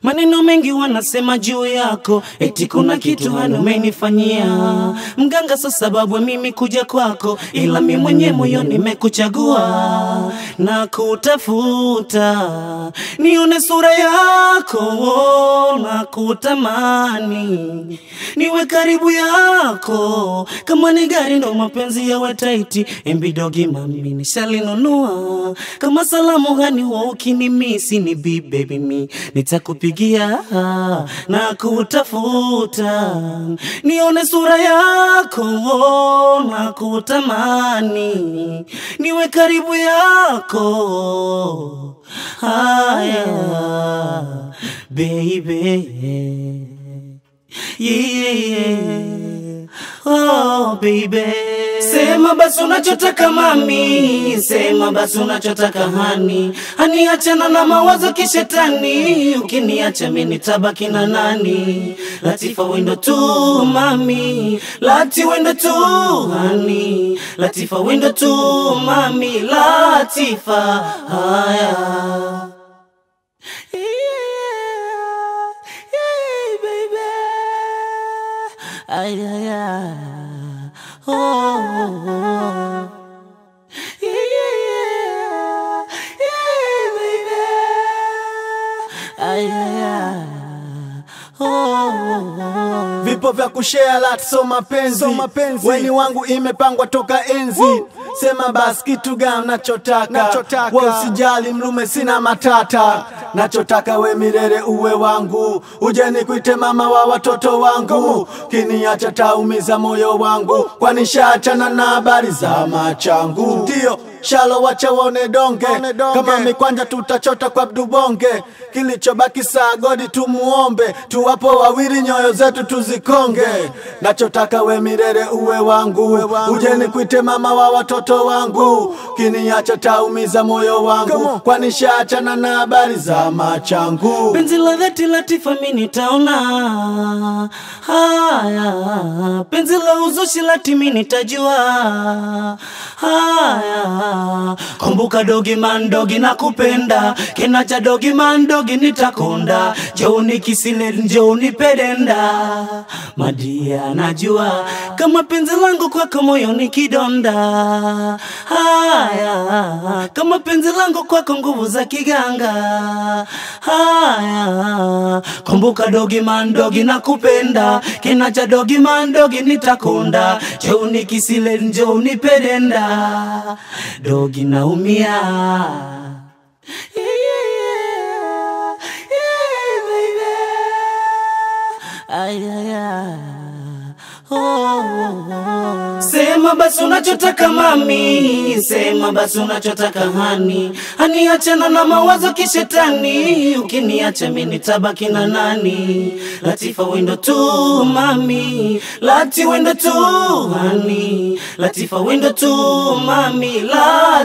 Maneno mengi wanasema juu yako, eti kuna kitu umenifanyia. Mganga sasa sababu mimi kuja kwako, ila mimi mwenye moyo nimekuchagua na kutafuta. Nione sura yako na kutamani, niwe karibu yako. Kama ni gari ndo mapenzi yawe taiti, embidogi mami nishalinunua. Kama salamu gani wa ukinimisi ni baby me nitakupigia na kutafuta. Nione sura yako na kutamani, niwe karibu yako. Haya baby, yeah, oh baby. Sema basi unachotaka mami, sema basi unachotaka hani. Hani achana na mawazo kishetani, ukiniacha mimi nitabaki na nani? Latifa wendo tu mami, Lati wendo tu hani. Latifa wendo tu mami, Latifa. Haya ay, ay, ay. Oh, oh, oh. Yeah, yeah, baby. Ay, ay, ay. Oh, oh, oh. Vipo vya kushare lot so mapenzi, weni wangu imepangwa toka enzi. Sema basi kitu gani nachotaka, wewe usijali mlume sina matata. Nachotaka we milele uwe wangu, uje nikuite mama wa watoto wangu. Kiniacha taumiza moyo wangu, kwani shaachana na habari za machangu. Ndio shalo wacha waone donge, kama mikwanja tutachota kwa Abdubonge. Kilichobaki saa godi tumuombe, tuwapo wawili nyoyo zetu tuzikonge. Nachotaka we milele uwe wangu, uje nikuite mama wa watoto wangu. Kiniacha taumiza moyo wangu, kwani shaachana na habari za machangu. Penzi la dhati Latifa mimi nitaona. Haya penzi la uzushi Lati mimi nitajua. Haya kumbuka dogi man dogi nakupenda, kinacha dogi man dogi nitakonda. Joni kisile njoni pedenda, madia najua kama penzi langu kwako moyo ni kidonda. Haya kama penzi langu kwako nguvu za kiganga. Haya kumbuka dogi man dogi nakupenda, kinacha dogi man dogi nitakonda. Joni kisile njoni pedenda, dogi naumia. Yeah, yeah, baby. Ay, ay, ay. Oh, oh, oh. Sema basi unachotaka mami, sema basi unachotaka hani. Hani achana na mawazo kishetani, ukiniacha mimi nitabaki na nani? Latifa wendo tu mami, Lati wendo tu hani. Latifa wendo tu mami, Lati.